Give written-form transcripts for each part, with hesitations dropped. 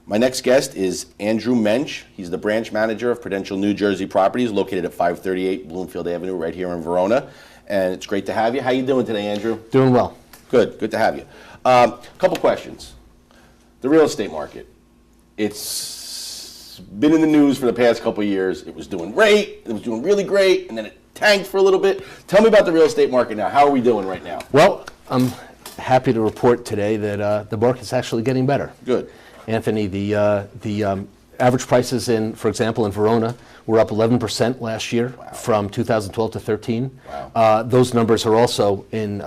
My next guest is Andrew Mensch. He's the branch manager of Prudential New Jersey Properties, located at 538 Bloomfield Avenue, right here in Verona. And it's great to have you. How you doing today, Andrew? Doing well. Good to have you. Couple questions. The real estate market. It's been in the news for the past couple of years. It was doing great. It was doing really great, and then it tanked for a little bit. Tell me about the real estate market now. How are we doing right now? Well, I'm happy to report today that the market's actually getting better. Good. Anthony, the average prices for example, in Verona were up 11% last year. Wow. From 2012 to 13. Wow. Those numbers are also in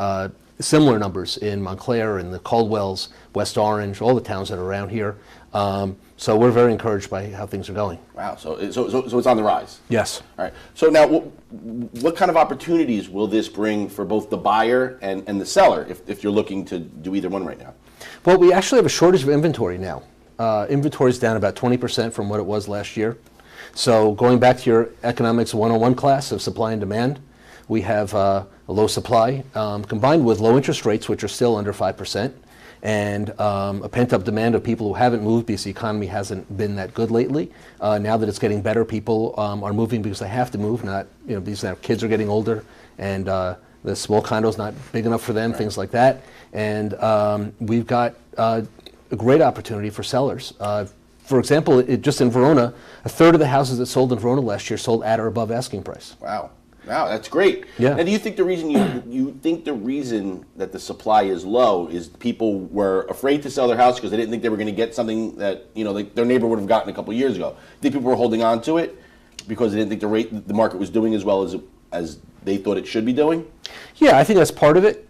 similar numbers in Montclair and the Caldwells, West Orange, all the towns that are around here. So we're very encouraged by how things are going. Wow. So it's on the rise. Yes. All right. So now, what kind of opportunities will this bring for both the buyer and the seller if you're looking to do either one right now? Well, we actually have a shortage of inventory now. Inventory is down about 20% from what it was last year. So going back to your economics 101 class of supply and demand, we have a low supply combined with low interest rates, which are still under 5%, and a pent-up demand of people who haven't moved because the economy hasn't been that good lately. Now that it's getting better, people are moving because they have to move, not because their kids are getting older and the small condo's not big enough for them, right. Things like that. And we've got a great opportunity for sellers. For example, just in Verona, a third of the houses that sold in Verona last year sold at or above asking price. Wow. Wow, that's great. Yeah. Now, do you think the reason that the supply is low is people were afraid to sell their house because they didn't think they were going to get something that like their neighbor would have gotten a couple of years ago? Do you think people were holding on to it because they didn't think the market was doing as well as they thought it should be doing? Yeah, I think that's part of it.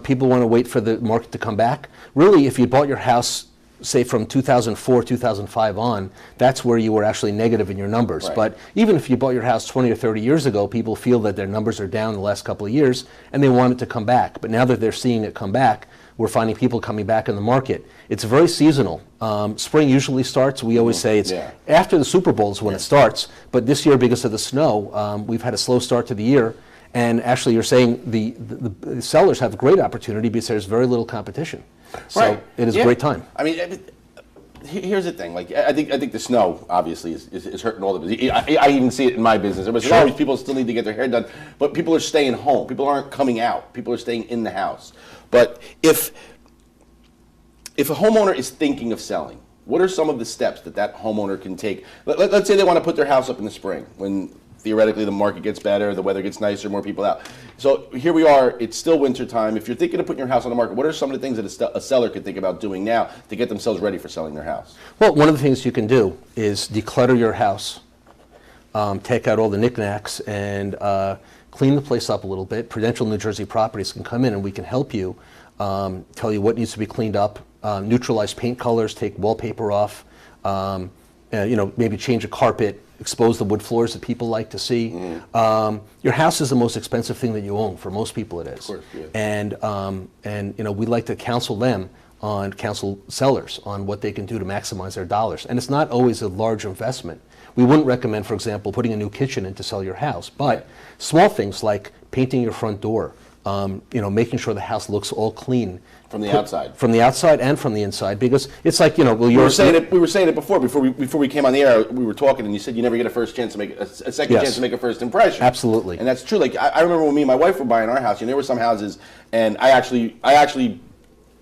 People want to wait for the market to come back. Really, if you bought your house, say from 2004, 2005 on, that's where you were actually negative in your numbers. Right. But even if you bought your house 20 or 30 years ago, people feel that their numbers are down the last couple of years and they want it to come back. But now that they're seeing it come back, we're finding people coming back in the market. It's very seasonal. Spring usually starts. We always say it's after the Super Bowl is when it starts. But this year, because of the snow, we've had a slow start to the year. And actually, you're saying the sellers have a great opportunity because there's very little competition. So right. It is a great time. I mean, here's the thing. Like, I think the snow obviously is hurting all the. I even see it in my business. Everybody says, people still need to get their hair done, but people are staying home. People aren't coming out. People are staying in the house. But if a homeowner is thinking of selling, what are some of the steps that homeowner can take? Let's say they want to put their house up in the spring when theoretically the market gets better, the weather gets nicer, more people out. So here we are, it's still winter time. If you're thinking of putting your house on the market, what are some of the things that a seller could think about doing now to get themselves ready for selling their house? Well, one of the things you can do is declutter your house, take out all the knickknacks and clean the place up a little bit. Prudential New Jersey Properties can come in and we can help you, tell you what needs to be cleaned up, neutralize paint colors, take wallpaper off, maybe change a carpet, expose the wood floors that people like to see. Your house is the most expensive thing that you own. For most people it is. Of course, yeah. And we like to counsel sellers on what they can do to maximize their dollars. And it's not always a large investment. We wouldn't recommend, for example, putting a new kitchen in to sell your house, but small things like painting your front door, making sure the house looks all clean. From the outside. From the outside and from the inside, because it's like, we were saying it before we came on the air. We were talking, and you said you never get a first chance to make a second chance to make a first impression. Absolutely. And that's true. Like I remember when me and my wife were buying our house, there were some houses, and I actually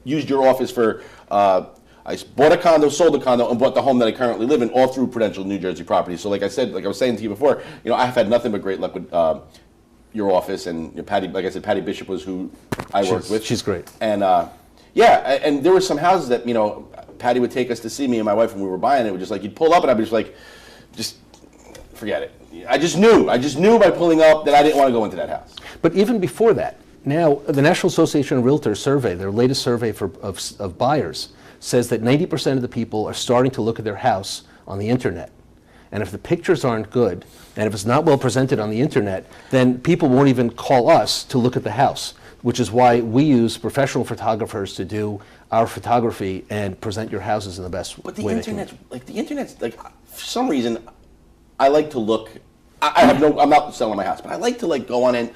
used your office for. I bought a condo, sold a condo, and bought the home that I currently live in, all through Prudential New Jersey Properties. So, like I was saying to you before, I've had nothing but great luck with your office, and Patty. Like I said, Patty Bishop was who I worked with. She's great. And and there were some houses that Patty would take us to see, me and my wife when we were buying it. It was just like you'd pull up, and I'd be just like, just forget it. I just knew by pulling up that I didn't want to go into that house. But even before that, now the National Association of Realtors survey, their latest survey of buyers, says that 90% of the people are starting to look at their house on the internet. And if the pictures aren't good, and if it's not well presented on the internet, then people won't even call us to look at the house, which is why we use professional photographers to do our photography and present your houses in the best way. But the internet's for some reason, I like to look. I'm not selling my house, but I like to go on and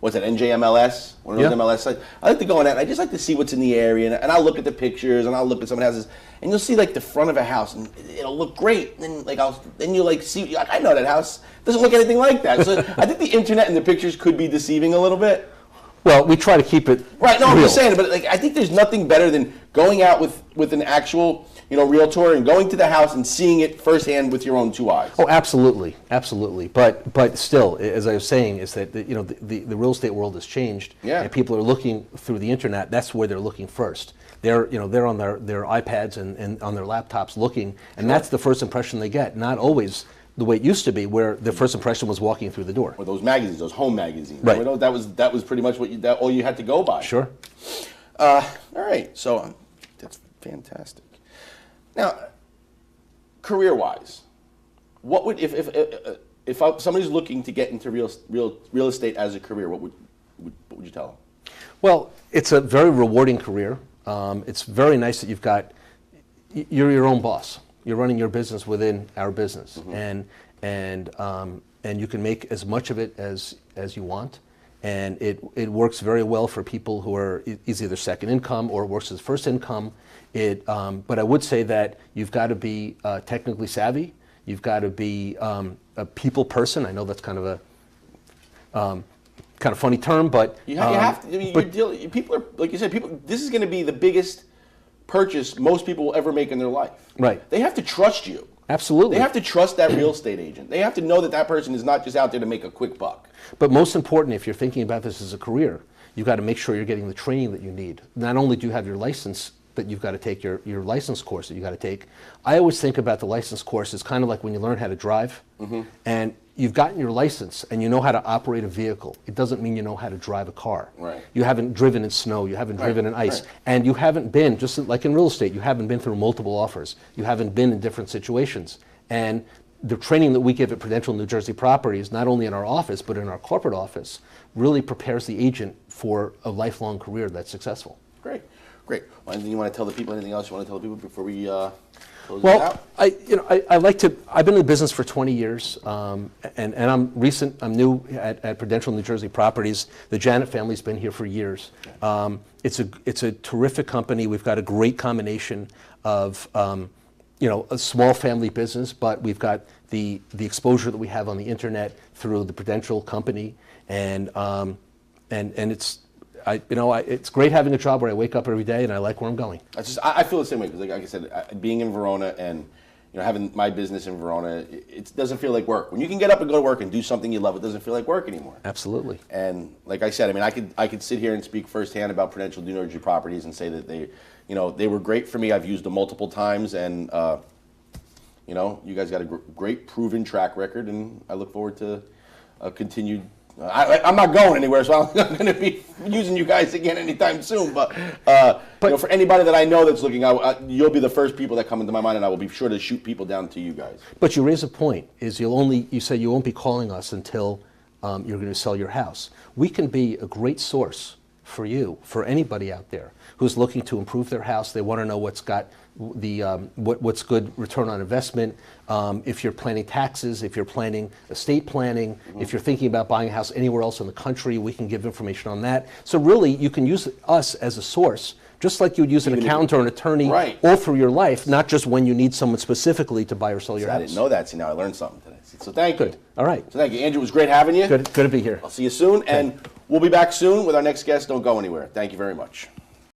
what's that, NJMLS? One of those Yeah. MLS sites. I like to go on that, and I just like to see what's in the area, and I'll look at the pictures, and I'll look at some houses, and you'll see like the front of a house, and it'll look great, and then then you like see, like, I know that house doesn't look anything like that. So I think the internet and the pictures could be deceiving a little bit. Well, we try to keep it Right, no, real. I'm just saying, but like I think there's nothing better than going out with an actual, realtor and going to the house and seeing it firsthand with your own two eyes. Oh, absolutely, absolutely. But still, as I was saying, is that the real estate world has changed, Yeah. and people are looking through the internet. That's where they're looking first. They're on their iPads and on their laptops looking, and that's the first impression they get. Not always the way it used to be, where the first impression was walking through the door. Or those magazines, those home magazines. Right. That was pretty much all you had to go by. Sure. All right, so that's fantastic. Now, career-wise, what would if somebody's looking to get into real estate as a career, what would you tell them? Well, it's a very rewarding career. It's very nice that you're your own boss. You're running your business within our business, and you can make as much of it as you want, and it works very well for people who are is either second income or works as first income. But I would say that you've got to be technically savvy. You've got to be a people person. I know that's kind of a funny term, but You have to. I mean, people are, like you said, this is going to be the biggest purchase most people will ever make in their life. Right. They have to trust you. Absolutely. They have to trust that real estate agent. They have to know that that person is not just out there to make a quick buck. But most important, if you're thinking about this as a career, you've got to make sure you're getting the training that you need. Not only do you have your license, but you've got to take your license course that you got to take. I always think about the license course as kind of like when you learn how to drive, and you've gotten your license and you know how to operate a vehicle. It doesn't mean you know how to drive a car. Right. You haven't driven in snow, you haven't driven in ice, right. and you haven't been, just like in real estate, you haven't been through multiple offers. You haven't been in different situations. And the training that we give at Prudential New Jersey Properties, not only in our office, but in our corporate office, really prepares the agent for a lifelong career that's successful. Great. Well, anything you want to tell the people? Anything else you want to tell the people before we close this Well, out? I've been in the business for 20 years, and I'm new at Prudential New Jersey Properties. The Janet family's been here for years. It's a terrific company. We've got a great combination of a small family business, but we've got the exposure that we have on the internet through the Prudential company, and it's great having a job where I wake up every day and I like where I'm going. I feel the same way because, like I said, being in Verona and having my business in Verona, it doesn't feel like work. When you can get up and go to work and do something you love, it doesn't feel like work anymore. Absolutely. And like I said, I mean, I could sit here and speak firsthand about Prudential New Jersey Properties and say that they were great for me. I've used them multiple times, and you guys got a great proven track record, and I look forward to a continued. I'm not going anywhere, so I'm not going to be using you guys again anytime soon. But for anybody that I know that's looking, you'll be the first people that come into my mind, and I will be sure to shoot people down to you guys. But you raise a point, is you say you won't be calling us until you're going to sell your house. We can be a great source for you, for anybody out there who's looking to improve their house. They want to know what's got what's good return on investment. If you're planning taxes, if you're planning estate planning, if you're thinking about buying a house anywhere else in the country, we can give information on that. So really, you can use us as a source, just like you would use an accountant or an attorney all through your life, not just when you need someone specifically to buy or sell your house. I didn't know that. See, now I learned something today. So thank you. Good. All right. So thank you, Andrew. It was great having you. Good to be here. I'll see you soon, and we'll be back soon with our next guest. Don't go anywhere. Thank you very much.